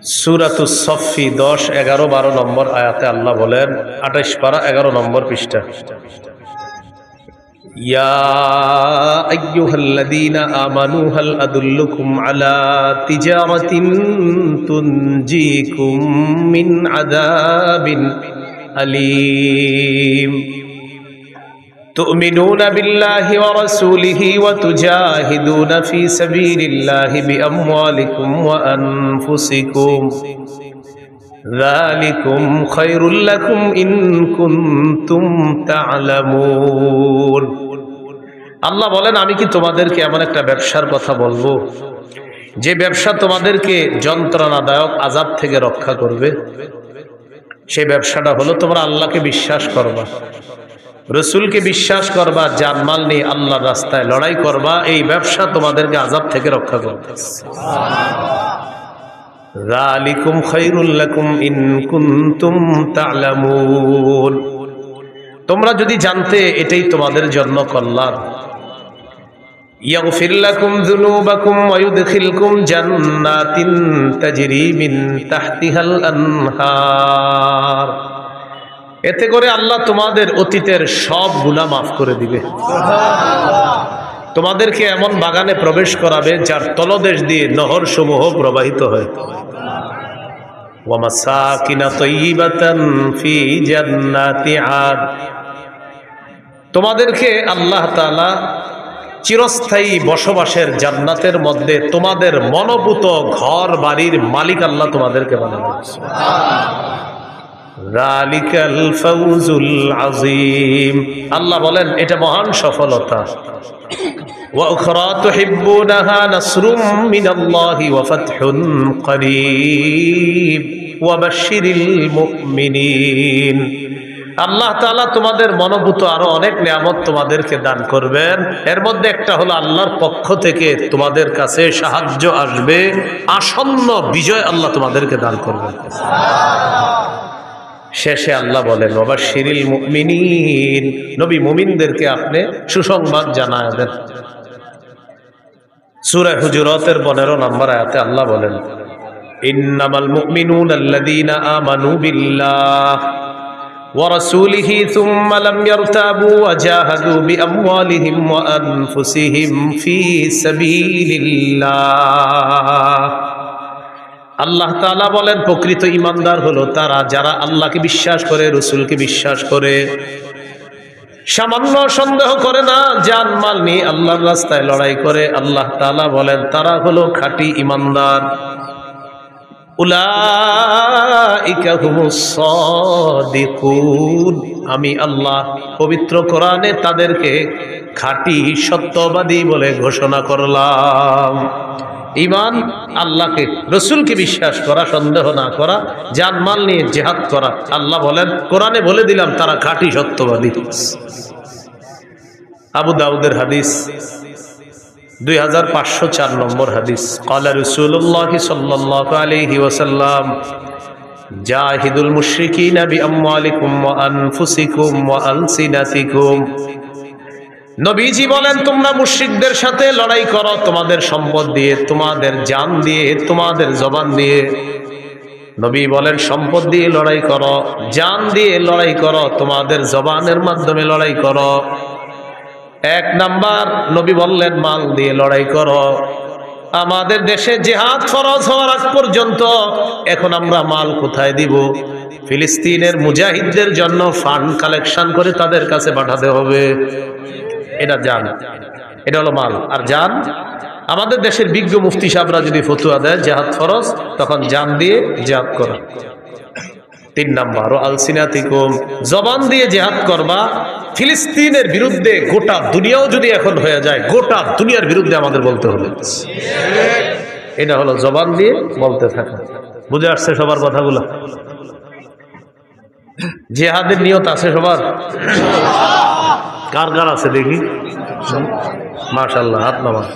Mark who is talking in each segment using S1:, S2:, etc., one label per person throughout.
S1: সূরাতুস সফফি 10, 11, 12 নম্বর আয়াতে আল্লাহ বলেন, 28 পারা 11 নম্বর পৃষ্ঠা, ইয়া আইয়ুহাল্লাযীনা আমানু হাল আদুল্লুকুম আলা তিজারাতিন তুনজিকুম মিন আযাবিন আলীম تؤمنون بالله ورسوله وتجاهدون في سبيل الله بأموالكم وأنفسكم ذلكم خير لكم إن كنتم تعلمون। আল্লাহ বলেন, আমি কি তোমাদেরকে এমন একটা ব্যবসার কথা বলবো যে ব্যবসা তোমাদেরকে যন্ত্রণাদায়ক আযাব থেকে রক্ষা করবে? সেই ব্যবসাটা হলো তোমরা আল্লাহকে বিশ্বাস করবা, রসুলকে বিশ্বাস করবা, জানমাল নিয়ে আল্লাহর রাস্তায় লড়াই করবা। এই ব্যবসা তোমাদেরকে আযাব থেকে রক্ষা করবে। যালিকুম খায়রুল লাকুম ইন কুনতুম তা'লামুন। তোমরা যদি জানতে এটাই তোমাদের জন্য কল্যাণ। ইয়াগফির লাকুম যুনুবাকুম ওয়া ইউদখিলকুম জান্নাতিন তাজরি মিন তাহতিহাল আনহার। এতে করে আল্লাহ তোমাদের অতীতের সব গুনাহ মাফ করে দিবে। তোমাদেরকে এমন বাগানে প্রবেশ করাবে যার তলদেশ দিয়ে নহর সমূহ প্রবাহিত হয়। ওয়া মাসাকিনা তাইয়িবাতান ফি জান্নাতি আদ। তোমাদেরকে আল্লাহ তাআলা চিরস্থায়ী বসবাসের জান্নাতের মধ্যে তোমাদের মনোভূত ঘর বাড়ির মালিক আল্লাহ তোমাদেরকে বানাবে। যালিকাল ফাউজুল আযীম। আল্লাহ বলেন, এটা মহান সফলতা। ওয়া উখরা তুহিব্বুনাহা নাসরুম মিনাল্লাহি ওয়া ফাতহুন করিব ওয়া বাশশিরিল মুমিনিন। আল্লাহ তাআলা তোমাদের মনোভূত আরো অনেক নিয়ামত তোমাদেরকে দান করবেন। এর মধ্যে একটা হলো আল্লাহর পক্ষ থেকে তোমাদের কাছে সাহায্য আসবে, আসন্ন বিজয় আল্লাহ তোমাদেরকে দান করবেন। শেষে আল্লাহ বলেন, ওয়াবাশশিরিল মুমিনিন। নবী মুমিনদেরকে আপনি সুসংবাদ জানায় দেন। সূরা হুজুরাতের 15 নম্বর আয়াতে আল্লাহ বলেন, ইন্নামাল মুমিনুনা আল্লাযীনা আমানু বিল্লাহ ওয়া রাসূলিহি সুম্মা লাম ইয়ারতাবু ওয়া জাহাদু বিআমওয়ালিহিম ওয়া আনফুসিহিম ফি সাবিলিল্লাহ। আল্লাহ তাআলা বলেন, প্রকৃত ঈমানদার হলো তারা যারা আল্লাহকে বিশ্বাস করে, রসুলকে বিশ্বাস করে, সামান্য সন্দেহ করে না, জানমাল নিয়ে আল্লাহর রাস্তায় লড়াই করে। আল্লাহ তাআলা বলেন, তারা হলো খাঁটি ঈমানদার। উলাইকা হুমুস সাদিকুন। আমি আল্লাহ পবিত্র কোরআনে তাদেরকে খাঁটি সত্যবাদী বলে ঘোষণা করলাম। ঈমান আল্লাহকে, রসুলকে বিশ্বাস করা, সন্দেহ না করা, জানমাল নিয়ে জিহাদ করা। আল্লাহ বলেন, কোরআনে বলে দিলাম তারা খাঁটি সত্যবাদী। আবু দাউদের হাদিস, 2504 নম্বর হাদিস। ক্বালা রাসূলুল্লাহ সাল্লাল্লাহু আলাইহি ওয়াসাল্লাম, জাহিদুল মুশরিকিনা বিআমওয়ালিকুম ওয়া আনফুসিকুম ওয়া আলসিনাতিকুম। নবীজি বলেন, তোমরা মুশরিকদের সাথে লড়াই করো তোমাদের সম্পদ দিয়ে, তোমাদের জান দিয়ে, তোমাদের জবান দিয়ে। নবী বলেন, সম্পদ দিয়ে লড়াই করো, জান দিয়ে লড়াই করো, তোমাদের জবানের মাধ্যমে লড়াই করো। 1 নাম্বার নবী বললেন, মাল দিয়ে লড়াই করো। আমাদের দেশে জিহাদ ফরজ হওয়ার আগ পর্যন্ত এখন আমরা মাল কোথায় দিব? ফিলিস্তিনের মুজাহিদদের জন্য ফান্ড কালেকশন করে তাদের কাছে পাঠাতে হবে। এটা জান, এটা হলো মাল। আর জান, আমাদের দেশের বিজ্ঞ মুফতি সাহেবরা যদি ফতোয়া দেয় জিহাদ ফরজ, তখন জান দিয়ে জিহাদ করা। 3 নাম্বার, ও আলসিনাতিকুম, জবান দিয়ে জিহাদ করবা। ফিলিস্তিনের বিরুদ্ধে গোটা দুনিয়াও যদি এখন হয়ে যায়, গোটা দুনিয়ার বিরুদ্ধে আমাদের বলতে হবে। এটা হলো জবান দিয়ে বলতে থাকা। বুঝে আসছে সবার কথাগুলো? জিহাদের নিয়ত আছে সবার? কার কার আছে দেখি? মাশাআল্লাহ, হাত নামান।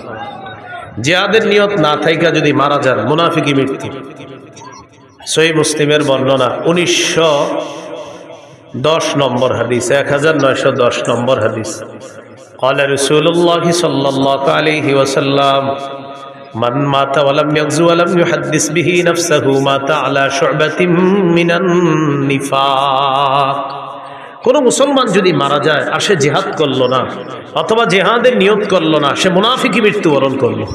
S1: জিহাদের নিয়ত না থাইকা যদি মারা যান, মুনাফিকি মৃত্যু। সহিহ মুসলিমের বর্ণনা, 1910 নম্বর হাদিস, 1910 নম্বর হাদিস। ক্বালা রাসূলুল্লাহ সাল্লাল্লাহু আলাইহি ওয়াসাল্লাম, মান মাতা ওয়া লাম ইয়াগজু ওয়া লাম ইউহাদ্দিস বিহি নাফসাহু মাতা আলা শু'বাতিন মিনান নিফাক। কোন মুসলমান যদি মারা যায় আর সে জিহাদ করলো না অথবা জিহাদের নিয়ত করলো না, সে মুনাফিকি মৃত্যুবরণ করলো।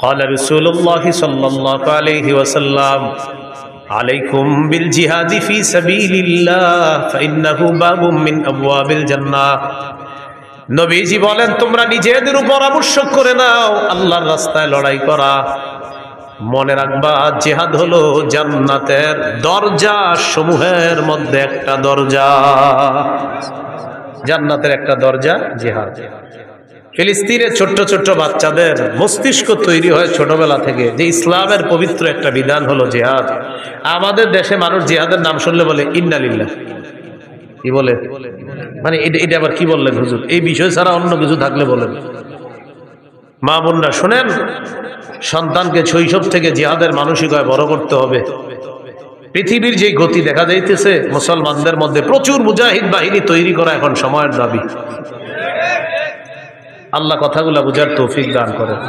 S1: قال رسول الله صلى الله عليه وسلم عليكم بالجهاد في سبيل الله فإنه باب من أبواب الجنة। নবীজি বলেন, তোমরা নিজেদের উপর আবশ্যক করে নাও আল্লাহর রাস্তায় লড়াই করা। মনে রাখবা, জিহাদ হলো জান্নাতের দরজা সমূহের মধ্যে একটা দরজা। জান্নাতের একটা দরজা জিহাদ। ফিলিস্তিনের ছোট্ট ছোট্ট বাচ্চাদের মস্তিষ্ক তৈরি হয় ছোটবেলা থেকে যে ইসলামের পবিত্র একটা বিধান হলো জিহাদ। আমাদের দেশে মানুষ জিহাদের নাম শুনলে বলে ইন্না লিল্লাহ। কি বলে? মানে এটা আবার কি বললেন হুজুর? এই বিষয় ছাড়া অন্য কিছু থাকলে বলেন। মা বোনরা শোনেন, সন্তানকে শৈশব থেকে জিহাদের মানসিকতায় বড় করতে হবে। পৃথিবীর যে গতি দেখা যাইতেছে, মুসলমানদের মধ্যে প্রচুর মুজাহিদ বাহিনী তৈরি করা এখন সময়ের দাবি। আল্লাহ কথাগুলা বুঝার তৌফিক দান করেন।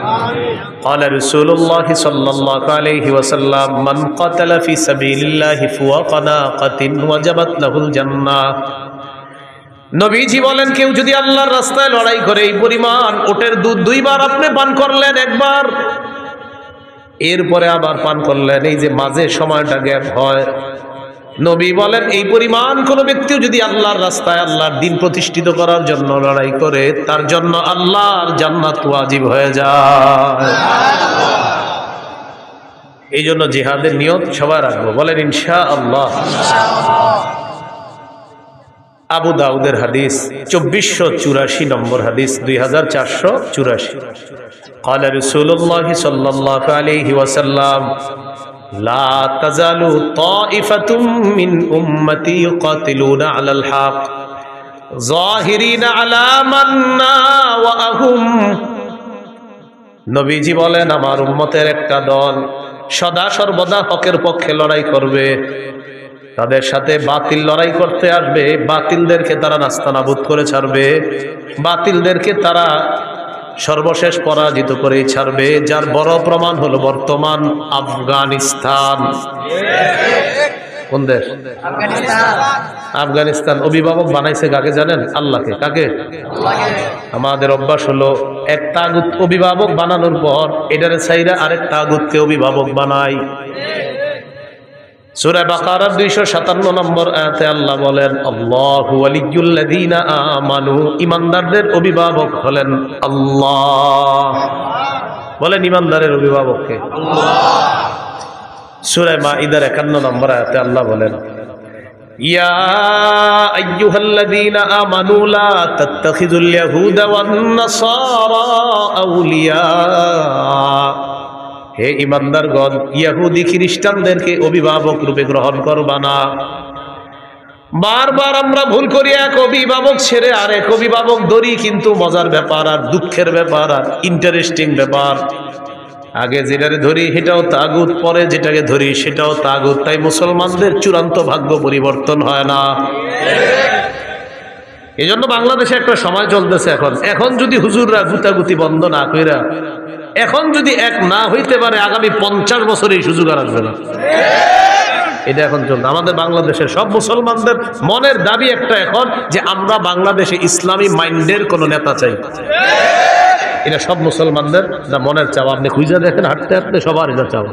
S1: قال رسول الله صلى الله عليه وسلم من قتل في سبيل الله فوق ناقة وجبت له الجنة। নবীজি বলেন, কেউ যদি আল্লাহর রাস্তায় লড়াই করে এই পরিমাণ ওটের দুধ দুইবার আপনি পান করলেন, একবার এরপরে আবার পান করলেন, এই যে মাঝে সময়টা গ্যাপ হয়, নবী বলেন এই পরিমাণ কোন ব্যক্তিও যদি আল্লাহর রাস্তায় আল্লাহর দ্বীন প্রতিষ্ঠিত করার জন্য লড়াই করে, তার জন্য আল্লাহর জান্নাত ওয়াজিব হয়ে যায়। এই জন্য জিহাদের নিয়ত সবাই রাখবো, বলেন ইনশাআল্লাহ। আবু দাউদের হাদিস 2484 নম্বর হাদিস, 2484। قال رسول الله صلى الله عليه وسلم لا تزال طائفة من أمتي يقاتلون على الحق ظاهرين على من ناوأهم। নবীজি বলেন, আমার উম্মতের একটা দল সদা সর্বদা হকের পক্ষে লড়াই করবে। তাদের সাথে বাতিল লড়াই করতে আসবে, বাতিলদেরকে তারা নাস্তানাবুদ করে ছাড়বে, বাতিলদেরকে তারা সর্বশেষ পরাজিত করে ছাড়বে। যার বড় প্রমাণ হলো বর্তমান আফগানিস্তান। কোন দেশ? আফগানিস্তান। অভিভাবক বানাইছে কাকে জানেন? আল্লাহকে। কাকে? আমাদের অভ্যাস হলো এক তাগুত অভিভাবক বানানোর পর এটারে ছাইরা আরেক তাগুতকে অভিভাবক বানাই। সূরা বাকারার 257 নম্বর আয়াতে আল্লাহ বলেন, আল্লাহু ওয়ালিয়্যুল্লাযীনা আমানু, ঈমানদারদের অভিভাবক হলেন আল্লাহ। বলেন ঈমানদারের অভিভাবক কে? আল্লাহ। সূরা মাঈদার 51 নম্বর আয়াতে আল্লাহ বলেন, ইয়া আইয়ুহাল্লাযীনা আমানু লা তাত্তাখিযুল ইয়াহুদা ওয়ান নাসারা আউলিয়া। হে ইমানদারগণ, ইহুদি খ্রিস্টানদেরকে অভিভাবক রূপে গ্রহণ করবা না। বারবার আমরা ভুল করি, এক অভিভাবক ছেড়ে আরেক অভিভাবক ধরি, কিন্তু মজার ব্যাপার আর দুঃখের ব্যাপার আর ইন্টারেস্টিং ব্যাপার, আগে যেটাকে ধরি সেটাও তাগুত, পরে যেটাকে ধরি সেটাও তাগুত। তাই মুসলমানদের চূড়ান্ত ভাগ্য পরিবর্তন হয় না। এই জন্য বাংলাদেশে একটা সময় চলতেছে এখন যদি হুজুররা গুতাগুতি বন্ধ না কইরা, এখন যদি এক না হইতে পারে, আগামী 50 বছর এই সুযোগ আর আসবে না। এটা এখন চলছে। আমাদের বাংলাদেশের সব মুসলমানদের মনের দাবি একটা এখন, যে আমরা বাংলাদেশে ইসলামী মাইন্ডের কোন নেতা চাই। এটা সব মুসলমানদের না মনের চাওয়া। আপনি খুঁজে দেখেন, হাঁটতে হাঁটতে সবার এটা চাওয়া।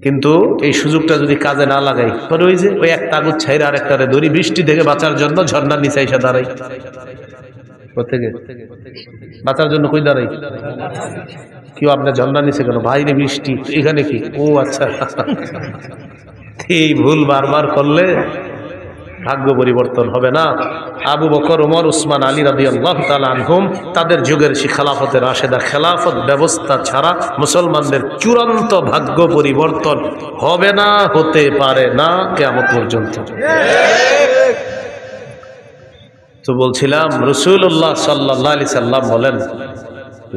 S1: কিন্তু এই সুযোগটা যদি কাজে না লাগাই, পরে ওই যে ওই এক তাগুত ছাইরা আর একটারে ধরি, বৃষ্টি থেকে বাঁচার জন্য ঝর্ণার নিচে এসে দাঁড়াই। কোথেকে বাঁচার জন্য কই দাঁড়াই? কেউ আপনার ঝর্ণার নিচে কেন? ভাই রে বৃষ্টি, এখানে কি? ও আচ্ছা। এই ভুল বারবার করলে ভাগ্য পরিবর্তন হবে না। আবু বকর, ওমর, উসমান, আলী রাদিয়াল্লাহু তাআলা আনহুম, তাদের যুগের সেই খেলাফতের রাশেদা খেলাফত ব্যবস্থা ছাড়া মুসলমানদের চূড়ান্ত ভাগ্য পরিবর্তন হবে না, হতে পারে না কিয়ামত পর্যন্ত। তো বলছিলাম, রাসূলুল্লাহ সাল্লাল্লাহু আলাইহি সাল্লাম বলেন,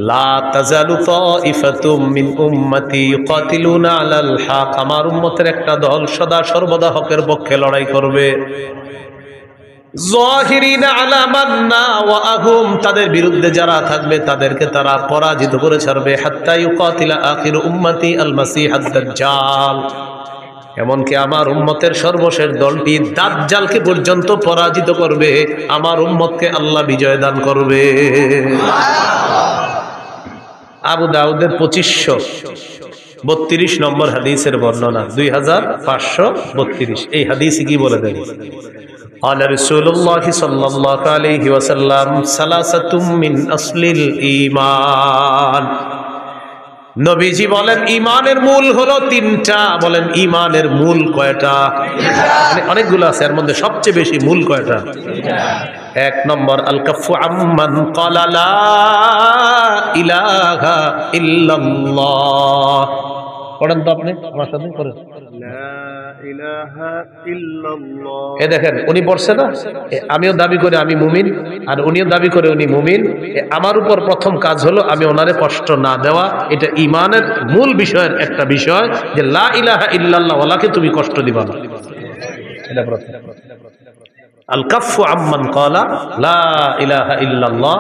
S1: লা তাজালু তাইফাতুম মিন উম্মতি ইউকাতিলুনা আলাল হক। আমার উম্মতের একটা দল সদা সর্বদা হকের পক্ষে লড়াই করবে। যাহিরিনা আলা মান নাওয়াহুম, তাদের বিরুদ্ধে যারা থাকবে তাদেরকে তারা পরাজিত করে ছাড়বে। হাত্তা ইউকাতিলা আখিরু উম্মতি আল মাসিহ আদ-দাজ্জাল, এমনকি আমার উম্মতের সর্বশেষ দলটি দাজ্জালকে পর্যন্ত পরাজিত করবে, আমার উম্মতকে আল্লাহ বিজয় দান করবে। আবু দাউদের 2532 নম্বর হাদিসের বর্ণনা, 2532। এই হাদিসে কি বলে দেন? قال رسول الله صلى الله عليه وسلم ثلاثة من أصل الإيمان, নবীজি বলেন ইমানের মূল হলো তিনটা। বলেন ইমানের মূল কয়টা? অনেকগুলো আছে, এর মধ্যে সবচেয়ে বেশি মূল কয়টা? এক নম্বর আল কাফু আম্মান ক্বালা লা ইলাহা ইল্লাল্লাহ। পড়েন তো আপনি আমার সাথে, পড়েন লা ইলাহা ইল্লাল্লাহ। এ দেখেন উনি পড়ছে না, আমিও দাবি করে আমি মুমিন আর উনিও দাবি করে উনি মুমিন। আমার উপর প্রথম কাজ হলো আমি ওনারে কষ্ট না দেওয়া। এটা ঈমানের মূল বিষয়ের একটা বিষয় যে লা ইলাহা ইল্লাল্লাহ ওয়ালাকে তুমি কষ্ট দিবা না। এটা প্রথম। আল কাফু আম্মান ক্বালা লা ইলাহা ইল্লাল্লাহ,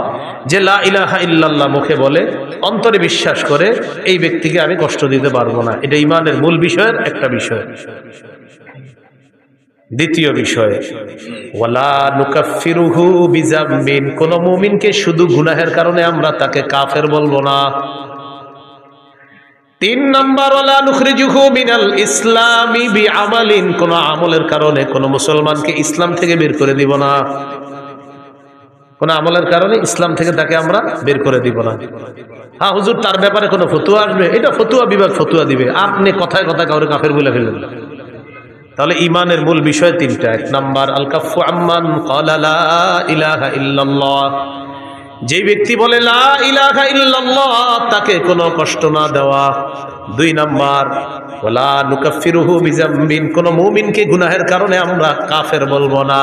S1: যে লা ইলাহা ইল্লাল্লাহ মুখে বলে অন্তরে বিশ্বাস করে এই ব্যক্তিকে আমি কষ্ট দিতে পারবো না। এটা ঈমানের মূল বিষয়ের একটা বিষয়। দ্বিতীয় বিষয় ওয়ালা নুকাফিরুহু বিযামবিন, কোন মুমিনকে শুধু গুনাহের কারণে আমরা তাকে কাফের বলবো না। তিন নম্বর ওয়ালা নুখরিজুহু মিনাল ইসলামি বিআমালিন, কোন আমলের কারণে কোন মুসলমানকে ইসলাম থেকে বের করে দিব না। কোন আমলের কারণে ইসলাম থেকে তাকে আমরা বের করে দিব না। হ্যাঁ হুজুর তার ব্যাপারে কোনো ফতোয়া আসবে, এটা ফতোয়া বিভাগ ফতোয়া দিবে, আপনি কথায় কথায় কাউরে কাফের বলে ফেলবেন না। তাহলে ঈমানের মূল বিষয় তিনটা। এক নাম্বার আল কাফু আম্মান ক্বালা লা ইলাহা ইল্লাল্লাহ, যে ব্যক্তি বলে লা ইলাহা ইল্লাল্লাহ তাকে কোনো কষ্ট না দেওয়া। দুই নাম্বার ওয়ালা নুকাফিরুহু বিযামবিন, কোন মুমিনকে গুনাহের কারণে আমরা কাফের বলবো না।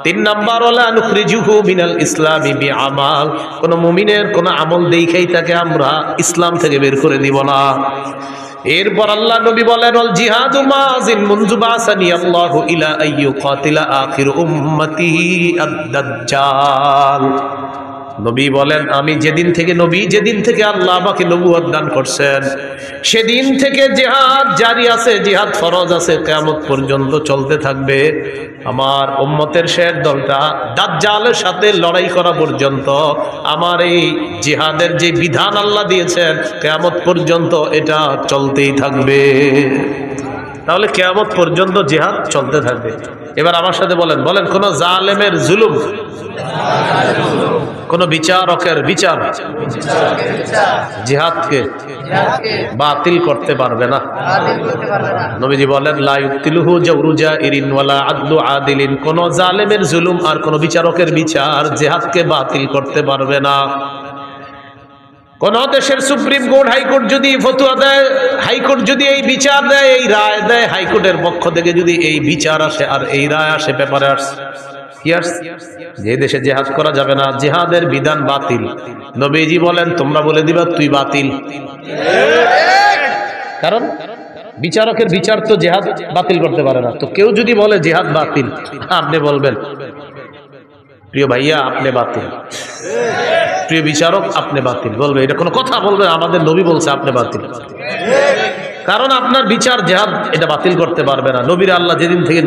S1: তিন নাম্বার ওয়ালা নুখরিজুহু মিনাল ইসলামি বিআমাল, কোন মুমিনের কোন আমল দেখাই তাকে আমরা ইসলাম থেকে বের করে দিব না। এরপর আল্লাহ নবী বলেন ওয়াল জিহাদু মাযিন মুনযু বাসানি আল্লাহু ইলা আইয়ুকাতিলা আখির উম্মতি আদ-দাজ্জাল। নবী বলেন আমি যেদিন থেকে আল্লাহ আমাকে নবুয়ত দান করছেন সেদিন থেকে জিহাদ জারি আছে, জিহাদ ফরজ আছে, কিয়ামত পর্যন্ত চলতে থাকবে। আমার উম্মতের শেষ দলটা দাজ্জালের সাথে লড়াই করা পর্যন্ত আমার এই জিহাদের যে বিধান আল্লাহ দিয়েছেন কিয়ামত পর্যন্ত এটা চলতেই থাকবে। তাহলে কিয়ামত পর্যন্ত জিহাদ চলতে থাকবে। এবার আমার সাথে বলেন কোন জালেমের জুলুম, কোন বিচারকের বিচার জিহাদকে বাতিল করতে পারবে না। নবীজি বলেন লা ইউতিলুহু জাওরু জাইরিন ওয়ালা আদলু আদিলিন, কোন জালেমের জুলুম আর কোন বিচারকের বিচার জিহাদকে বাতিল করতে পারবে না। কোন দেশের সুপ্রিম কোর্ট হাইকোর্ট যদি ফতোয়া দেয়, হাইকোর্ট যদি এই বিচার দেয়, এই রায় দেয়, হাইকোর্টের পক্ষ থেকে যদি এই বিচার আসে আর এই রায় আসে, পেপারে আসে যে দেশে জিহাদ করা যাবে না, জিহাদের বিধান বাতিল, নবীজি বলেন তোমরা বলে দিবা তুই বাতিল। কারণ বিচারকের বিচার তো জিহাদ বাতিল করতে পারে না। তো কেউ যদি বলে জিহাদ বাতিল, আপনি বলবেন প্রিয় ভাইয়া আপনি বাতিল, প্রিয় বিচারক আপনি বাতিল। বলবে এটা কোনো কথা? বলবে আমাদের নবী বলছে আপনি বাতিল। কারণ আপনার বিচার জিহাদ এটা বাতিল করতে পারবে না। নবীর আল্লাহ যেদিন থেকে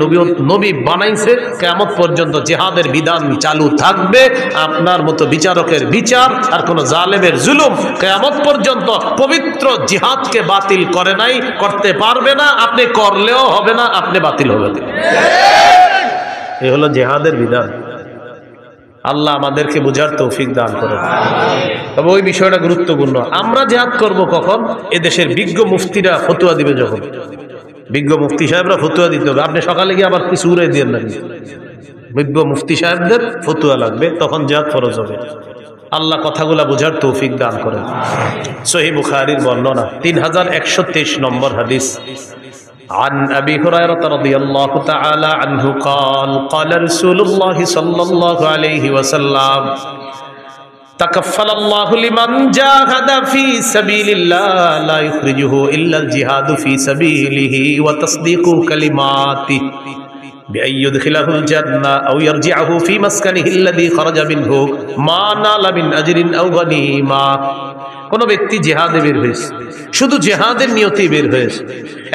S1: নবী বানাইছে কিয়ামত পর্যন্ত জিহাদের বিধান চালু থাকবে। আপনার মতো বিচারকের বিচার আর কোন জালেমের জুলুম কিয়ামত পর্যন্ত পবিত্র জিহাদকে বাতিল করে নাই, করতে পারবে না। আপনি করলেও হবে না, আপনি বাতিল হবেন। এই হলো জিহাদের বিধান। আল্লাহ আমাদেরকে বুঝার তৌফিক দান করেন। তবে ওই বিষয়টা গুরুত্বপূর্ণ। আমরা জিহাদ করব কখন? এদেশের বিজ্ঞ মুফতিরা ফতোয়া দিবে যখন, বিজ্ঞ মুফতি সাহেবরা ফতোয়া দিতে হবে। আপনি সকালে গিয়ে আবার কিছু উড়ে দিয়ে না, বিজ্ঞ মুফতি সাহেবদের ফতোয়া লাগবে, তখন জিহাদ ফরজ হবে। আল্লাহ কথাগুলা বুঝার তৌফিক দান করেন। সহিহ বুখারীর বর্ণনা 3123 নম্বর হাদিস। عن أبي هريرة رضي الله تعالى عنه قال قال رسول الله صلى الله عليه وسلم تكفل الله لمن جاهد في سبيل الله لا يخرجه إلا الجهاد في سبيله وتصديق كلماته بأن يدخله الجنة أو يرجعه في مسكنه الذي خرج منه ما نال من أجر أو غنيمة। কোন ব্যক্তি জিহাদে বের হয়েছে, শুধু জিহাদের নিয়তে বের হয়েছে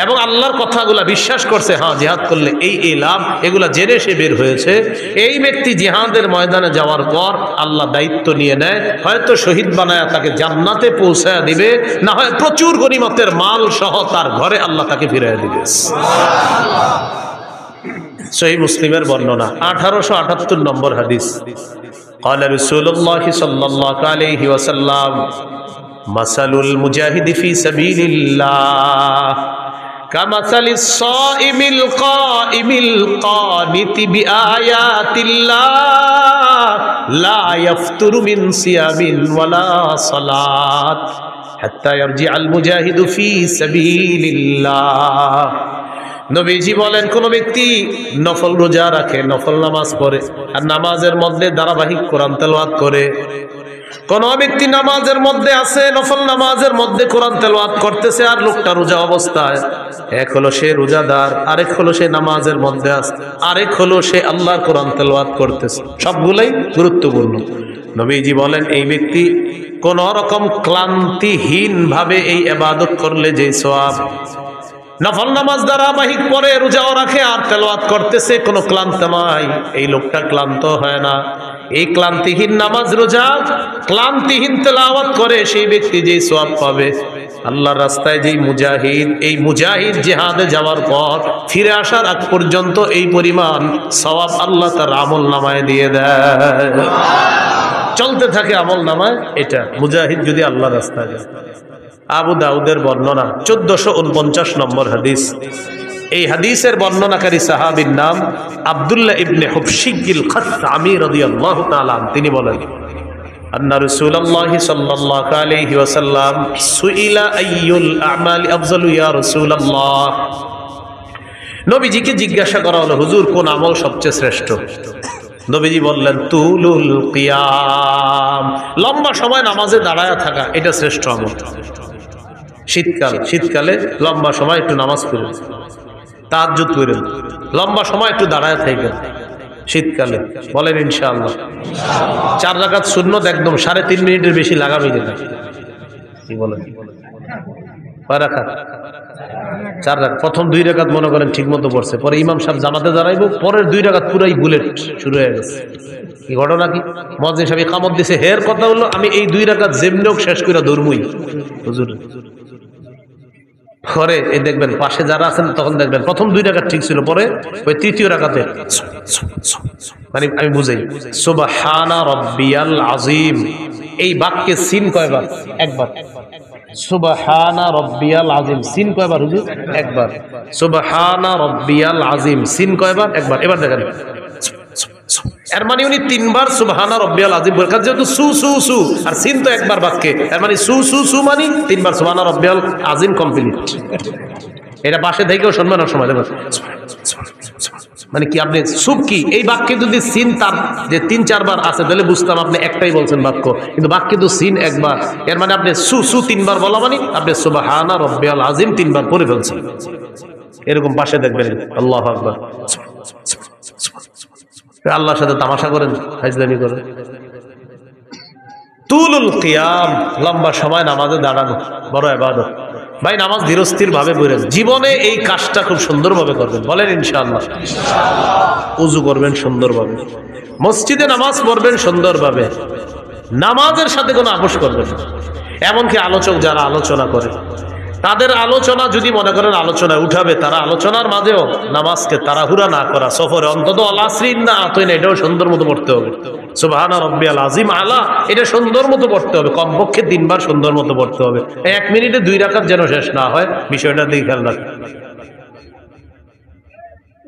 S1: এবং আল্লাহর কথাগুলা বিশ্বাস করছে, হ্যাঁ জিহাদ করলে এই লাভ, এগুলা জেনে সে বের হয়েছে, এই ব্যক্তি জিহাদের ময়দানে যাওয়ার পর আল্লাহ দায়িত্ব নিয়ে নেয়, হয়তো শহীদ বানায় তাকে জান্নাতে পৌঁছায় দিবে, না হয় প্রচুর গনিমতের মাল সহ তার ঘরে আল্লাহ তাকে ফিরিয়ে দিবে। সহিহ মুসলিমের বর্ণনা 1878 নম্বর হাদিস। قال رسول الله صلى الله عليه وسلم مثل المجاهد في سبيل الله كمثل الصائم القائم القانت بآيات الله لا يفتر من صيام ولا صلاة حتى يرجع المجاهد في سبيل الله। নবীজি বলেন, কোন ব্যক্তি নফল রোজা রাখে, নফল নামাজ পড়ে আর নামাজের মধ্যে ধারাবাহিক কোরআন তেলাওয়াত করে, কোন ব্যক্তি নামাজের মধ্যে আছে, নফল নামাজের মধ্যে কোরআন তেলাওয়াত করতেছে আর লোকটা রোজা অবস্থায়, এক হলো সে রোজাদার, আরেক হলো সে নামাজের মধ্যে আছে, আরেক হলো সে আল্লাহর কোরআন তেলাওয়াত করতেছে, সবগুলাই গুরুত্বপূর্ণ। নবীজি বলেন, এই ব্যক্তি কোন রকম ক্লান্তিহীন ভাবে এই ইবাদত করলে যে সওয়াব, নফল নামাজ ধারাবাহিক পরে রোজাও রাখে আর তেলাওয়াত করতেছে, কোনো ক্লান্ত নাই, এই লোকটা ক্লান্ত হয় না। এই ক্লান্তিহীন নামাজ রোজা, ক্লান্তিহীন তেলাওয়াত করে সেই ব্যক্তি যেই সওয়াব পাবে, আল্লাহর রাস্তায় যেই মুজাহিদ, এই মুজাহিদ জিহাদে যাওয়ার পর ফিরে আসার আগ পর্যন্ত এই পরিমাণ সওয়াব আল্লাহ তার আমল নামায় দিয়ে দেয়, চলতে থাকে আমল নামায়। এটা মুজাহিদ যদি আল্লাহর রাস্তায় যায়। আবু দাউদের বর্ণনা 1449 নম্বর হাদিস। এই হাদিসের বর্ণনাকারী সাহাবীর নাম আব্দুল্লাহ ইবনে হুবশিগিল খাসআমি রাদিয়াল্লাহু তাআলা। তিনি বলেন, আন্না রাসূলুল্লাহ সাল্লাল্লাহু আলাইহি ওয়াসাল্লাম সুইলা আইয়ুল আমালি আফজালু ইয়া রাসূলুল্লাহ। নবীজিকে জিজ্ঞাসা করা হলো, হুজুর কোন আমল সবচেয়ে শ্রেষ্ঠ? নবীজি বললেন, তুলুল কিয়াম, লম্বা সময় নামাজে দাঁড়ায় থাকা, এটা শ্রেষ্ঠ আমল। শীতকালে লম্বা সময় একটু নামাজ পড়েন, তাহাজ্জুদ পড়েন, লম্বা সময় একটু দাঁড়ায় থাকেন শীতকালে, বলেন ইনশাআল্লাহ। 4 রাকাত সুন্নত একদম 3.5 মিনিটের বেশি লাগাবে না, কি বলেন? 4 রাকাত 4 রাকাত, প্রথম 2 রাকাত মনে করেন ঠিক মতো পড়ছে, পরে ইমাম সাহেব জামাতে দাঁড়াইবো, পরের 2 রাকাত পুরাই বুলেট শুরু হয়ে গেছে। কি ঘটনা কি? মুয়াজ্জিন সাহেব ইকামত দিছে, হের কথা হলো আমি এই 2 রাকাত যেমনও শেষ করে ধরমই হুজুর। পরে এই দেখবেন পাশে যারা আছেন, তখন দেখবেন প্রথম 2 রাকাত ঠিক ছিল, পরে ওই তৃতীয় রাকাতে মানে আমি বুঝাই, সুবহানা রাব্বিয়াল আযীম, এই বাক্যে সিন কয়বার? একবার। সুবহানা রাব্বিয়াল আযীম, সিন কয়বার হুজুর? একবার। সুবহানা রাব্বিয়াল আযীম, সিন কয়বার? একবার। এবার দেখেন, এর মানে উনি 3 বার সুবহানা রাব্বিয়াল আযীম বলেন, যেহেতু সু সু সু আর সিন তো একবার বাক্যে, এর মানে সু সু সু মানে 3 বার সুবহানা রাব্বিয়াল আযীম কমপ্লিট। এটা পাশে থেকেও সম্মানের সময় দেখুন, মানে কি আপনি সুব কি এই বাক্যে যদি সিন তার যে 3-4 বার আছে তাহলে বুঝতাম আপনি একটাই বলছেন বাক্য, কিন্তু বাক্যে তো সিন একবার, এর মানে আপনি সু সু 3 বার বলা মানে আপনি সুবহানা রাব্বিয়াল আযীম 3 বার পড়ে ফেলছেন। এরকম পাশে দেখবেন, আল্লাহু আকবার, আল্লাহর সাথে তামাশা করেন, ফাজলামি করেন। তুলুল কিয়াম, লম্বা সময় নামাজে দাঁড়ানো বড় ইবাদত। ভাই নামাজ ধীরস্থির ভাবে পড়েন, জীবনে এই কাজটা খুব সুন্দরভাবে করবেন, বলেন ইনশাআল্লাহ। ওযু করবেন সুন্দরভাবে, মসজিদে নামাজ পড়বেন সুন্দরভাবে, নামাজের সাথে কোনো আপোষ করবেন না। এমনকি আলোচক যারা আলোচনা করে, তাদের আলোচনা যদি মনে করেন আলোচনায় উঠাবে, তারা আলোচনার মাঝেও নামাজকে তাড়াহুড়া না করা, সফরে অন্তত আলাসরিন না আতইন, এটাও সুন্দর মতো পড়তে হবে। সুবহানা রাব্বিয়াল আযীম আলা, এটা সুন্দর মতো পড়তে হবে, কমপক্ষে 3 বার সুন্দর মতো পড়তে হবে। 1 মিনিটে 2 রাকাত যেন শেষ না হয়, বিষয়টা দিকে খেয়াল রাখবেন।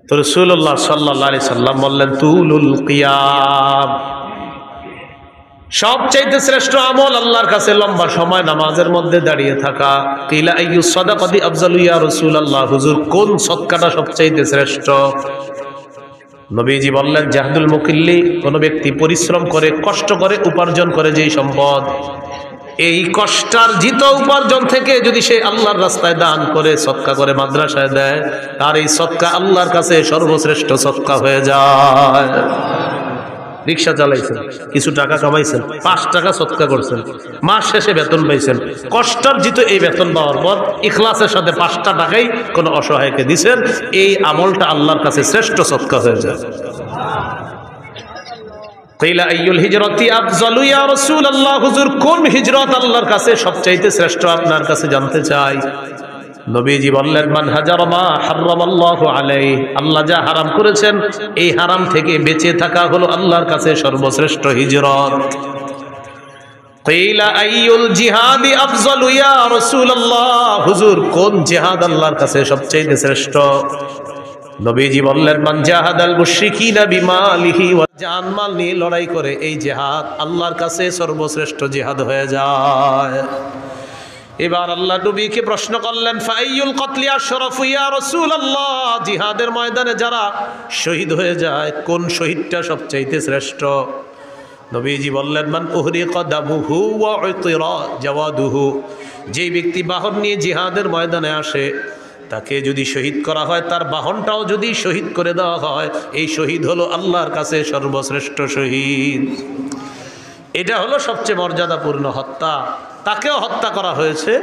S1: তো রাসূলুল্লাহ সাল্লাল্লাহু আলাইহি সাল্লাম বললেন, তুলুল কিয়াম, সবচাইতে শ্রেষ্ঠ আমল আল্লাহর কাছে লম্বা সময় নামাজের মধ্যে দাঁড়িয়ে থাকা। কিলা আইয়ুস সাদাকাতি আফজালু ইয়া রাসূলুল্লাহ, হুজুর কোন সদকাটা সবচাইতে শ্রেষ্ঠ? নবীজি বললেন, জাহদুল মুকিল্লি, কোন ব্যক্তি পরিশ্রম করে, কষ্ট করে উপার্জন করে যেই সম্পদ, এই কষ্টার্জিত উপার্জন থেকে যদি সে আল্লাহর রাস্তায় দান করে, সদকা করে, মাদ্রাসায় দেয়, তার এই সদকা আল্লাহর কাছে সর্বশ্রেষ্ঠ সদকা হয়ে যায়। রিক্সা চালাইছেন, কিছু টাকা কামাইছেন, 5 টাকা সদকা করছেন, মাস শেষে বেতন পাইছেন, কষ্টার্জিত এই বেতন পাওয়ার পর ইখলাসের সাথে 5টা টাকাই কোনো অসহায়কে দিছেন, এই আমলটা আল্লাহর কাছে শ্রেষ্ঠ সদকা হয়ে যায়। কিলা আইয়ুল হিজরাতি আফজালু ইয়া রাসূলুল্লাহ, হুজুর কোন হিজরত আল্লাহর কাছে সবচাইতে শ্রেষ্ঠ আপনার কাছে জানতে চাই। নবীজি বললেন, মান হাজারা মা হারামাল্লাহু আলাইহি, আল্লাহ যা হারাম করেছেন এই হারাম থেকে বেঁচে থাকা হলো আল্লাহর কাছে সর্বশ্রেষ্ঠ হিজরত। কিলা আইয়ুল জিহাদি আফজালু ইয়া রাসূলুল্লাহ, হুজুর কোন জিহাদ আল্লাহর কাছে সবচাইতে শ্রেষ্ঠ। নবীজি বললেন, মান জাহাদাল মুশরিকিনা বিমালিহি ওয়া জানমাল নিয়ে লড়াই করে, এই জিহাদ আল্লাহর কাছে সর্বশ্রেষ্ঠ জিহাদ হয়ে যায়। এবার আল্লাহ নবীকে প্রশ্ন করলেন, ফাইয়ুল কতলি আশরাফু ইয়া রাসূলুল্লাহ, জিহাদের ময়দানে যারা শহীদ হয়ে যায় কোন শহীদটা সবচাইতে শ্রেষ্ঠ। নবীজি বললেন, মান উহরিকা দামুহু ওয়া উতিরা জাওয়াদুহু, যে ব্যক্তি বাহন নিয়ে জিহাদের ময়দানে আসে তাকে যদি শহীদ করা হয়, তার বাহনটাও যদি শহীদ করে দেওয়া হয়, এই শহীদ হলো আল্লাহর কাছে সর্বশ্রেষ্ঠ শহীদ। এটা হলো সবচেয়ে মর্যাদাপূর্ণ হত্যা। তাকেও হত্যা করা হয়েছে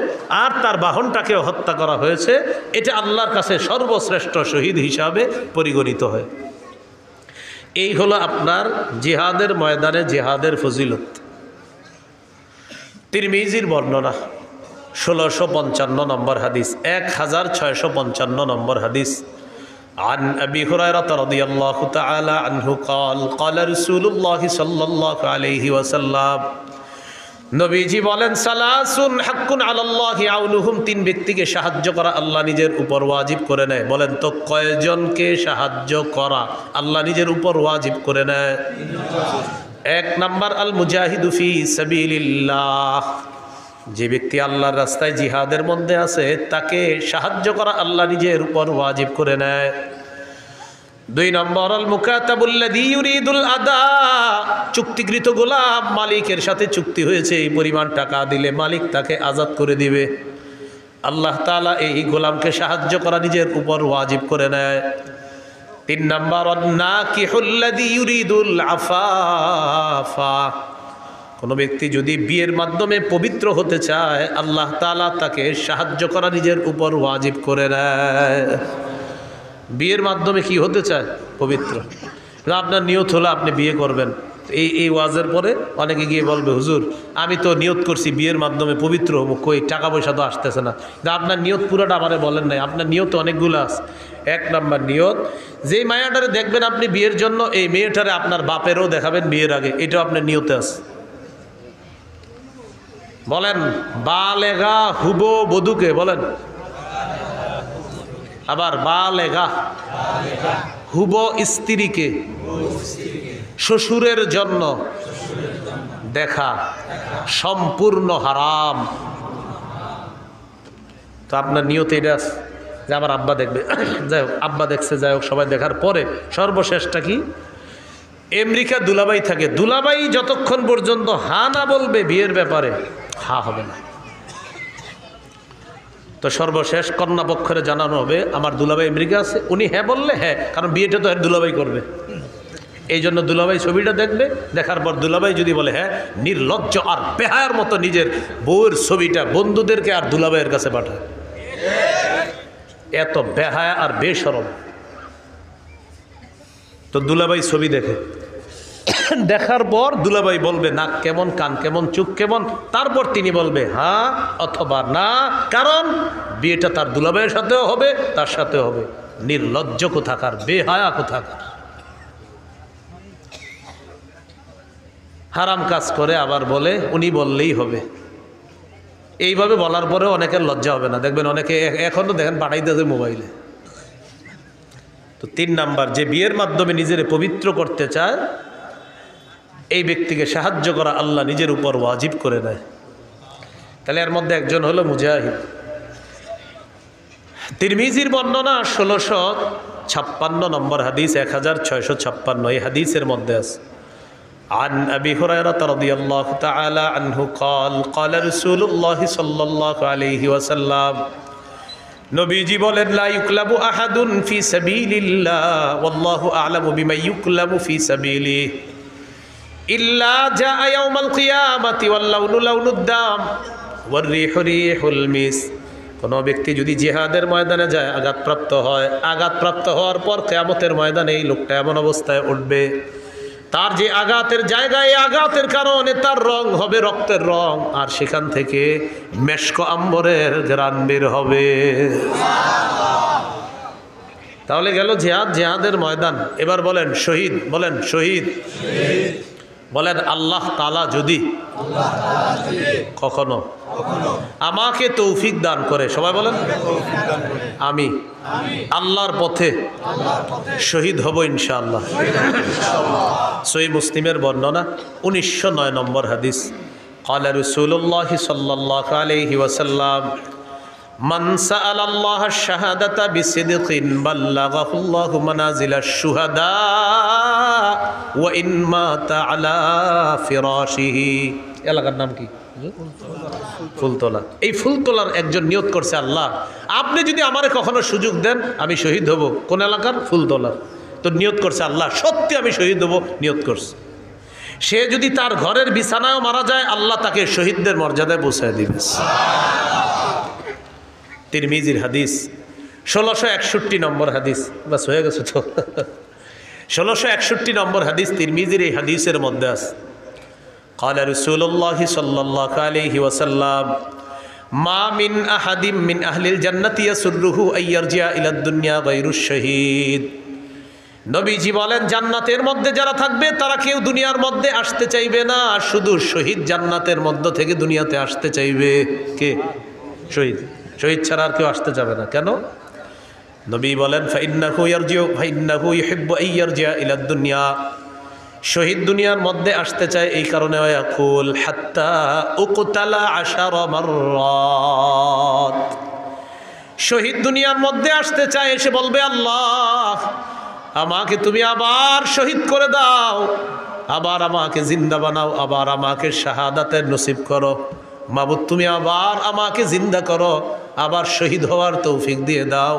S1: আর তার বাহনটাকেও হত্যা করা হয়েছে, এটা আল্লাহর কাছে সর্বশ্রেষ্ঠ শহীদ হিসাবে পরিগণিত হয়। এই হলো আপনার জিহাদের ময়দানে জিহাদের ফজিলত। তিরমিজির বর্ণনা 1655 নম্বর হাদিস, 1655 নম্বর হাদিস। عن أبي هريرة رضي الله تعالى عنه قال قال رسول الله صلى الله عليه وسلم, নবীজি বলেন, সালাসুন হাক্কুন আলাল্লাহি আউনুহুম, 3 ব্যক্তিকে সাহায্য করা আল্লাহ নিজের উপর ওয়াজিব করে নেয়। বলেন তো কয়জনকে সাহায্য করা আল্লাহ নিজের উপর ওয়াজিব করে নেয়? 1 নাম্বার আল মুজাহিদু ফি সাবিলিল্লাহ, যে ব্যক্তি আল্লাহর রাস্তায় জিহাদের মধ্যে আছে তাকে সাহায্য করা আল্লাহ নিজের উপর ওয়াজিব করে নেয়। 2 নম্বর আল মুকাতাবুল্লাযী ইউরিদুল আদা, চুক্তিকৃত গোলাম, মালিকের সাথে চুক্তি হয়েছে এই পরিমাণ টাকা দিলে মালিক তাকে আজাদ করে দিবে, আল্লাহ তাআলা এই গোলামকে সাহায্য করা নিজের উপর ওয়াজিব করে নেয়। 3 নম্বর আন নাকিহুল্লাযী ইউরিদুল আফাফা, কোনো ব্যক্তি যদি বিয়ের মাধ্যমে পবিত্র হতে চায় আল্লাহ তাআলা তাকে সাহায্য করা নিজের উপর ওয়াজিব করে নেয়। বিয়ের মাধ্যমে কি হতে চায়? পবিত্র। আপনার নিয়ত হলো আপনি বিয়ে করবেন, এই ওয়াজের পরে অনেকে গিয়ে বলবে, হুজুর আমি তো নিয়ত করছি বিয়ের মাধ্যমে পবিত্র হবো, কই টাকা পয়সা তো আসতেছে না। আপনার নিয়ত পুরোটা আমারে বলেন নাই, আপনার নিয়ত অনেকগুলো আছে। 1 নাম্বার নিয়ত, যেই মায়াটারে দেখবেন আপনি বিয়ের জন্য, এই মেয়েটারে আপনার বাপেরও দেখাবেন বিয়ের আগে, এটাও আপনার নিয়তে আছে। বলেন বালেগা হুবো বধূকে বলেন, আবার বালেগা হুবো স্ত্রীকে শ্বশুরের জন্য দেখা সম্পূর্ণ হারাম। তো আপনার নিয়ত এটা আছে যে আমার আব্বা দেখবে, যাই হোক আব্বা দেখছে, যাই হোক সবাই দেখার পরে সর্বশেষটা কি? আমেরিকা দুলাভাই থাকে, দুলাভাই যতক্ষণ পর্যন্ত হা না বলবে বিয়ের ব্যাপারে, হা হবে না। তো সর্বশেষ কন্যা পক্ষের জানানো হবে আমার দুলাভাই আমেরিকা আছে, উনি হ্যাঁ বললে হ্যাঁ, কারণ বিয়েটা তো দুলাভাই করবে, এই জন্য দুলাভাই ছবিটা দেখবে, দেখার পর দুলাভাই যদি বলে হ্যাঁ, নির্লজ্জ আর বেহায়ার মতো নিজের বউয়ের ছবিটা বন্ধুদেরকে আর দুলাভাইয়ের কাছে পাঠায়। এত বেহায়া আর বেশরম। তো দুলাভাই ছবি দেখে, দেখার পর দুলাভাই বলবে নাক কেমন, কান কেমন, চোখ কেমন, তারপর তিনি বলবে হ্যাঁ অথবা না, কারণ বিয়েটা তার দুলাভাইয়ের সাথেও হবে, তার সাথেও হবে। নির্লজ্জ কোথাকার, বেহায়া কোথাকার, হারাম কাজ করে আবার বলে উনি বললেই হবে। এইভাবে বলার পরেও অনেকের লজ্জা হবে না, দেখবেন অনেকে এখনো দেখেন পাঠাইতেছে মোবাইলে। তো 3 নাম্বার, যে বিয়ের মাধ্যমে নিজের পবিত্র করতে চায় এই ব্যক্তিকে সাহায্য করা আল্লাহ নিজের উপর ওয়াজিব করে নেয়। তাহলে এর মধ্যে একজন হলো মুজাহিদ। তিরমিজির বর্ণনা 1656 নম্বর হাদিস, 1656 এই হাদিসের মধ্যে আছে, عن أبي هريرة رضي الله تعالى عنه قال قال رسول الله صلى الله عليه وسلم নবীজি বলেন লা ইউকলাবু আহাদুন ফি সাবিলিল্লাহ ওয়াল্লাহু আ'লামু বিমা ইউকলাবু ফি সাবিলিহি ইল্লা জাআ ইয়াউমাল কিয়ামাতি ওয়াল লাউনু লাউনুদ দাম ওয়ার রিহু রিহুল মিস। কোনো ব্যক্তি যদি জিহাদের ময়দানে যায় আঘাতপ্রাপ্ত হয়, আঘাতপ্রাপ্ত হওয়ার পর কিয়ামতের ময়দানে এই লোকটা এমন অবস্থায় উঠবে, তার যে আঘাতের জায়গায় আঘাতের কারণে তার রং হবে রক্তের রং, আর সেখান থেকে মেশক আম্বরের ঘ্রাণ বের হবে। তাহলে গেল জিহাদ, জিহাদের ময়দান। এবার বলেন শহীদ, বলেন শহীদ, বলেন আল্লাহ তাআলা যদি কখনো আমাকে তৌফিক দান করে, সবাই বলেন আমি আল্লাহর পথে শহীদ হব ইনশাআল্লাহ। সহিহ মুসলিমের বর্ণনা 1909 নম্বর হাদিস। قال رسول الله صلى الله عليه وسلم من سأل الله الشهادة بصدق بلغه الله منازل الشهداء وإن مات على فراشه। এলাকার নাম কি? ফুলতলা। এই ফুলতলার একজন নিয়ত করছে, আল্লাহ আপনি যদি আমারে কখনো সুযোগ দেন আমি শহীদ হব। কোন এলাকার? ফুলতলার। তো নিয়ত করছে আল্লাহ সত্যি আমি শহীদ হব, নিয়ত করছে। সে যদি তার ঘরের বিছানায় মারা যায় আল্লাহ তাকে শহীদদের মর্যাদায় পৌঁছায় দিবে। তিরমিজির হাদিস 1661 নম্বর হাদিস। বাস হয়ে গেছে তো 1661 নম্বর হাদিস তিরমিজির এই হাদিসের মধ্যে আছে قال رسول الله صلى الله عليه وسلم ما من أحد من أهل الجنة يسره أن يرجع إلى الدنيا غير الشهيد। নবীজি বলেন জান্নাতের মধ্যে যারা থাকবে তারা কেউ দুনিয়ার মধ্যে আসতে চাইবে না, শুধু শহীদ জান্নাতের মধ্য থেকে দুনিয়াতে আসতে চাইবে। কে? শহীদ। শহীদ ছাড়া আর কেউ আসতে যাবে না। কেন? নবী বলেন ফাইন্নাহু ইয়ারজিউ ফাইন্নাহু ইউহিব্বু আন ইয়ারজি'a ইলা দুনিয়া। শহীদ দুনিয়ার মধ্যে আসতে চায় এই কারণে ইয়াকুল হাত্তা উকতালা 10 মাররাত। শহীদ দুনিয়ার মধ্যে আসতে চায়, এসে বলবে আল্লাহ আমাকে তুমি আবার শহীদ করে দাও, আবার আমাকে জিন্দা বানাও, আবার আমাকে শাহাদাতের নসিব করো। মাবুদ তুমি আবার আমাকে জিন্দা করো, আবার শহীদ হওয়ার তৌফিক দিয়ে দাও।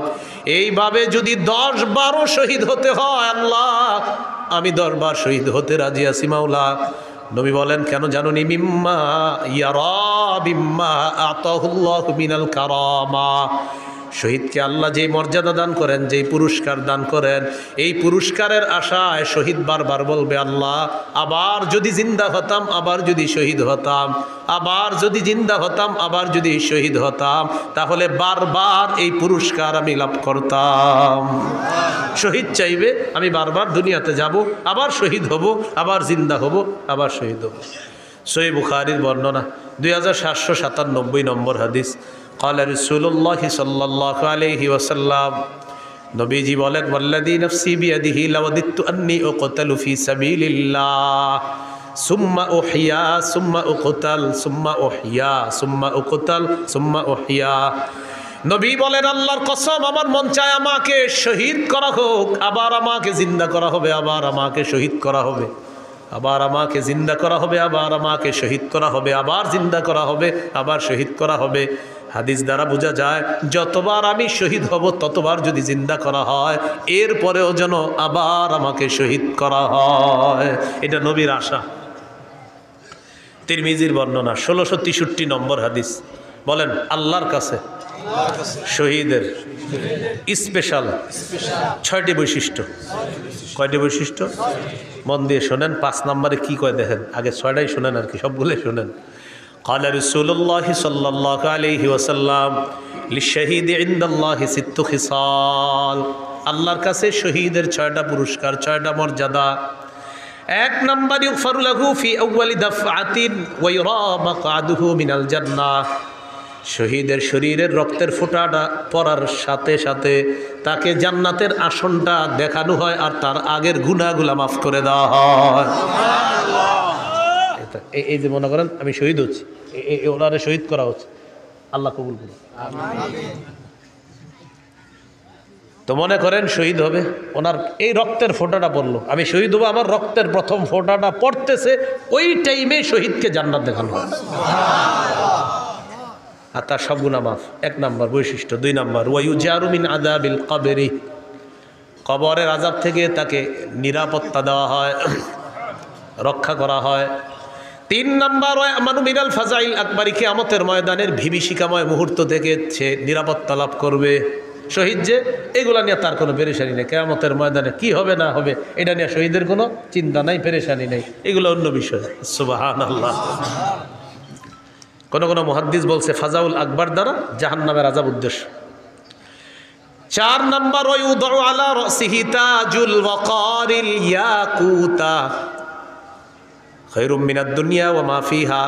S1: এইভাবে যদি 10-12 শহীদ হতে হয় আল্লাহ আমি 10 বার শহীদ হতে রাজি আছি মাওলা। নবী বলেন কেন জানুনি? মিম্মা ইয়ারা বিম্মা আতাহুল্লাহু মিনাল কারামা। শহীদকে আল্লাহ যেই মর্যাদা দান করেন, যেই পুরস্কার দান করেন, এই পুরস্কারের আশায় শহীদ বারবার বলবে আল্লাহ আবার যদি জিন্দা হতাম, আবার যদি শহীদ হতাম, আবার যদি জিন্দা হতাম, আবার যদি শহীদ হতাম, তাহলে বারবার এই পুরস্কার আমি লাভ করতাম। শহীদ চাইবে, আমি বারবার দুনিয়াতে যাব, আবার শহীদ হব, আবার জিন্দা হব, আবার শহীদ হব। সহিহ বুখারীর বর্ণনা 2797 নম্বর হাদিস। قال رسول الله صلى الله عليه وسلم নবীজি বলেন ওয়াল্লাযী নাফসি বিয়াদিহি লাওয়াদিতু আন্নী উকতালু ফি সাবিলিল্লাহ সুম্মা উহইয়া সুম্মা উকতাল সুম্মা উহইয়া সুম্মা উকতাল সুম্মা উহইয়া। নবী বলেন আল্লাহর কসম আমার মন চায় আমাকে শহীদ করা হোক, আবার আমাকে জিন্দা করা হবে, আবার আমাকে শহীদ করা হবে, আবার আমাকে জিন্দা করা হবে, আবার আমাকে শহীদ করা হবে, আবার জিন্দা করা হবে, আবার শহীদ করা হবে। হাদিস দ্বারা বোঝা যায় যতবার আমি শহীদ হব ততবার যদি জিন্দা করা হয়, এরপরেও যেন আবার আমাকে শহীদ করা হয়। এটা নবীর আশা। তিরমিজির বর্ণনা 1663 নম্বর হাদিস। বলেন আল্লাহর কাছে শহীদের স্পেশাল 6টি বৈশিষ্ট্য। কয়টি বৈশিষ্ট্য? মন দিয়ে শোনেন। 5 নম্বরে কি কয় দেখেন, আগে 6টাই শোনেন আর কি, সবগুলোই শোনেন। قال رسول الله صلى الله عليه وسلم للشهيد عند الله 6 خصال। আল্লাহর কাছে শহীদের 6টা পুরস্কার, 6টা মর্যাদা। 1 নম্বর ইগফারু লাহু ফি আউয়ালি দাফআতিন ওয়া ইউরা মাকআদুহু মিনাল জান্নাহ। শহীদের শরীরের রক্তের ফোঁটাটা পড়ার সাথে সাথে তাকে জান্নাতের আসনটা দেখানো হয়, আর তার আগের গুনাহগুলো মাফ করে দেওয়া হয়। এই যে মনে করেন আমি শহীদ হচ্ছি, ওনারে শহীদ করা হচ্ছে, আল্লাহ কবুল করুন। তো মনে করেন শহীদ হবে, ওনার এই রক্তের ফোঁটাটা পড়লো, আমি শহীদ হবো, আমার রক্তের প্রথম ফোঁটাটা পড়তেছে, ওই টাইমে শহীদকে জান্নাত দেখানো হয় আর তার সব গুনাহ মাফ। 1 নম্বর বৈশিষ্ট্য। 2 নম্বর, ওয়ায়ুজারু মিন আযাবিল কবরি, কবরের আযাব থেকে তাকে নিরাপত্তা দেওয়া হয়, রক্ষা করা হয়। 3 নম্বর, ওয়ামানু মিনাল ফাজাইল আকবরি, কিয়ামতের ময়দানের বিভীষিকাময় মুহূর্ত থেকে সে নিরাপত্তা লাভ করবে। শহীদ যে, এগুলা নিয়ে তার কোনো পেরেশানি নেই। কিয়ামতের ময়দানে কি হবে না হবে এটা নিয়ে শহীদের কোনো চিন্তা নাই, পেরেশানি নেই, এগুলো অন্য বিষয়। সুবহানাল্লাহ। কোন মুহাদ্দিস বলছে ফাজাউল আকবর দ্বারা জাহান্নামের আযাব উদ্দেশ্য। 4 নম্বর, ওয়ায়ুদউ আলা রাসিহি তাজুল ওয়াকারিল ইয়াকুতা খায়রুম মিনাদ দুনিয়া ওয়া মা ফিহা,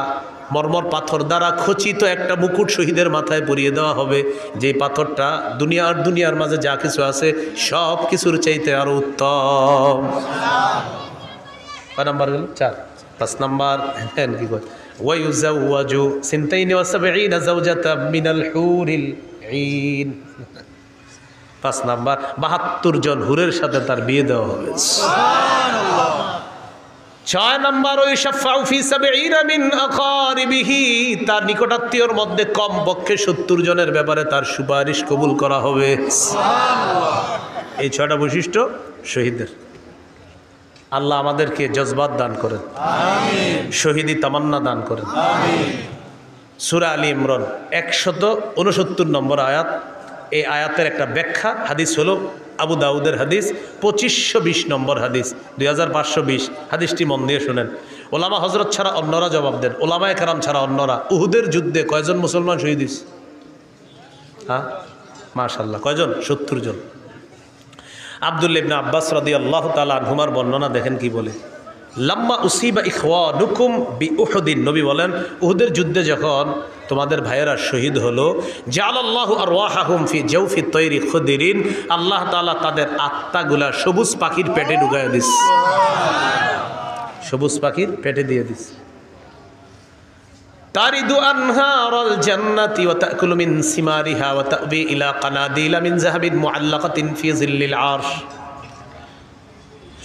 S1: মরমর পাথর দ্বারা খচিত একটা মুকুট শহীদের মাথায় পরিয়ে দেওয়া হবে, যে পাথরটা দুনিয়ার মাঝে যা কিছু আছে সব কিছুর চাইতে আরো উত্তম। কয় নাম্বার গেল? 4। 5 নাম্বার, কি কয়, ওয়ায়ুজাওয়াজু সিনতাইনি ওয়া সাবঈনা যাওজাতাম মিনাল হুরিল ঈন। 5 নাম্বার, 72 জন হুরের সাথে তার বিয়ে দেওয়া হবে। সুবহানাল্লাহ। 6 নম্বর, ওয়াশফাউ ফি 70 মিন আকারিবিহি, তার নিকটাত্মীয়র মধ্যে কমপক্ষে 70 জনের ব্যাপারে তার সুপারিশ কবুল করা হবে। সুবহানাল্লাহ। এই 6টা বৈশিষ্ট্য শহীদের। আল্লাহ আমাদেরকে জজবাত দান করেন, আমিন। শহীদি তামান্না দান করেন, আমিন। সূরা আলী ইমরান 169 নম্বর আয়াত। এই আয়াতের একটা ব্যাখ্যা হাদিস হলো আবু দাউদের হাদিস 2520 নম্বর হাদিস, 2520 হাদিসটি মন দিয়ে শুনেন। ওলামা হজরত ছাড়া অন্যরা জবাব দেন, ওলামায়ে কেরাম ছাড়া অন্যরা। উহুদের যুদ্ধে কয়জন মুসলমান শহীদ হয়েছে? হ্যাঁ, মাশাআল্লাহ, কয়জন? 70 জন। আব্দুল্লাহ ইবনে আব্বাস রাদিয়াল্লাহু তাআলা আনহুমার বর্ণনা দেখেন কি বলে, লাম্মা উসিবা ইখওয়ানুকুম বিউহুদিন, নবী বলেন উহুদের যুদ্ধে যখন তোমাদের ভাইয়েরা শহীদ হলো, জাআলাল্লাহু আরওয়াহাহুম ফি জাওফি তায়রি খুদরিন, আল্লাহ তাআলা তাদের আত্মাগুলা সবুজ পাখির পেটে ঢুকায় দিস, সবুজ পাখির পেটে দিয়ে দিস। তারিদু আনহারাল জান্নাতি ওয়া তাকুলু মিন সিমারিহা ওয়া তাবি ইলা কানাদিলা মিন যাহাবিন মুআল্লাকাতিন ফি জিল্লিল আরশ।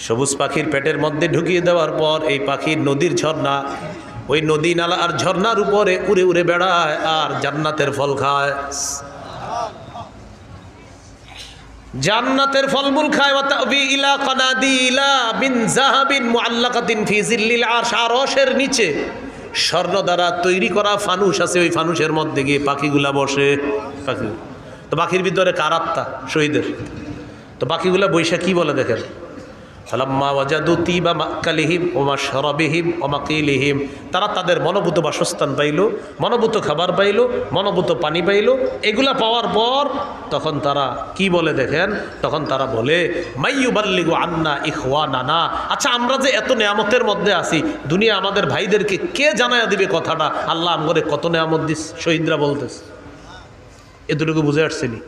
S1: সবুজ পাখির পেটের মধ্যে ঢুকিয়ে দেওয়ার পর এই পাখির নদীর ঝর্ণা, ওই নদী নালা আর ঝর্ণার উপরে উড়ে উড়ে বেড়ায় আর জান্নাতের ফল খায়, জান্নাতের ফলমূল খায়। ওয়া তাবি ইলা কানাদিলা মিন যাহাবিন মুআল্লাকাতিন ফি জিল্লিল আরশ, আরশের নিচে স্বর্ণ দ্বারা তৈরি করা ফানুস আছে, ওই ফানুসের মধ্যে গিয়ে পাখিগুলা বসে। পাখি তো পাখির ভিতরে কার আত্মা? শহীদের। তো পাখিগুলা বৈশা কি বলে দেখেন, ফালাম্মা ওয়াজাদু তিবা মাকালিহিম ওয়া মাশরাবিহিম ওয়া মাকিলিহিম, তারা তাদের মনোভূত বাসস্থান পাইল, মনোভূত খাবার পাইল, মনোভূত পানি পাইল, এগুলা পাওয়ার পর তখন তারা কি বলে দেখেন, তখন তারা বলে মাইয়ুবাল্লিগু আন্না ইখওয়ানানা, আচ্ছা আমরা যে এত নেয়ামতের মধ্যে আছি, দুনিয়া আমাদের ভাইদেরকে কে জানায়া দিবে কথাটা, আল্লাহ আমগরে কত নেয়ামত দিস। শহীদরা বলতেছে, এতটুকু বুঝে আসছেনি।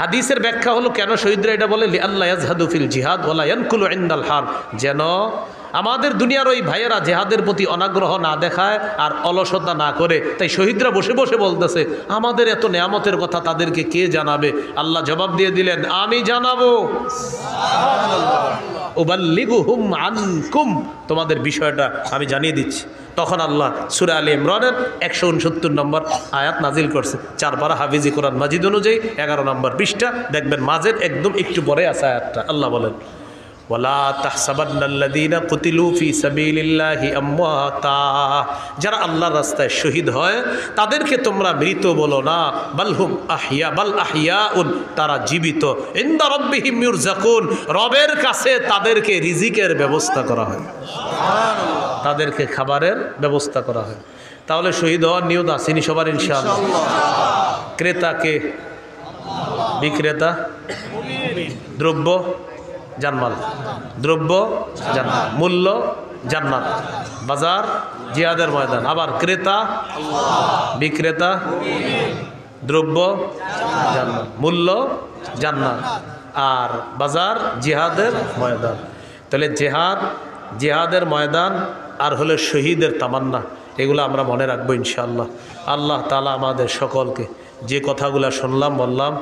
S1: হাদিসের ব্যাখ্যা হলো কেন শহীদরা এটা বলে, লিআল্লা ইয়াজহাদু ফিল জিহাদ ওয়ালা ইয়ানকুলু ইনদাল হার, যেন আমাদের দুনিয়ার ওই ভাইয়েরা জেহাদের প্রতি অনাগ্রহ না দেখায় আর অলসতা না করে। তাই শহীদরা বসে বসে বলতেছে আমাদের এত নেয়ামতের কথা তাদেরকে কে জানাবে। আল্লাহ জবাব দিয়ে দিলেন, আমি জানাবো। উবাল্লিগুহুম আনকুম, তোমাদের বিষয়টা আমি জানিয়ে দিচ্ছি। তখন আল্লাহ সূরা আলী ইমরানের 169 নম্বর আয়াত নাজিল করছে। 4 পারা হাফিজি কোরআন মাজিদ অনুযায়ী 11 নম্বর পৃষ্ঠা দেখবেন, মাঝের একদম একটু পরে আছে আয়াতটা। আল্লাহ বলেন, ওয়ালা তাহসাবান্নাল্লাযীনা কুতিলু ফি সাবিলিল্লাহি আমওয়াতা, যারা আল্লাহর রাস্তায় শহীদ হয় তাদেরকে তোমরা মৃত বলো না, বালহুম আহইয়া, বাল আহইয়াউন, তারা জীবিত। ইনদা রাব্বিহিম ইউরযাকুন, রবের কাছে তাদেরকে রিজিকের ব্যবস্থা করা হয়, সুবহানাল্লাহ, তাদেরকে খাবারের ব্যবস্থা করা হয়। তাহলে শহীদ হওয়ার নিয়ত আসেনি সবার ইনশাআল্লাহ। ক্রেতাকে, বিক্রেতা, দ্রব্য জানমাল, দ্রব্য জান্নাত, মূল্য জান্নাত, বাজার জিহাদের ময়দান। আবার ক্রেতা বিক্রেতা, দ্রব্য জান্নাত, মূল্য জান্নাত, আর বাজার জিহাদের ময়দান। তাহলে জিহাদের ময়দান আর হলো শহীদের তামান্না, এগুলো আমরা মনে রাখবো ইনশাআল্লাহ। আল্লাহ তাআলা আমাদের সকলকে যে কথাগুলো শুনলাম বললাম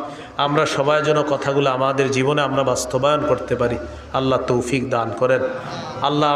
S1: আমরা সবাই যেন কথাগুলো আমাদের জীবনে আমরা বাস্তবায়ন করতে পারি। আল্লাহ তৌফিক দান করেন। আল্লাহ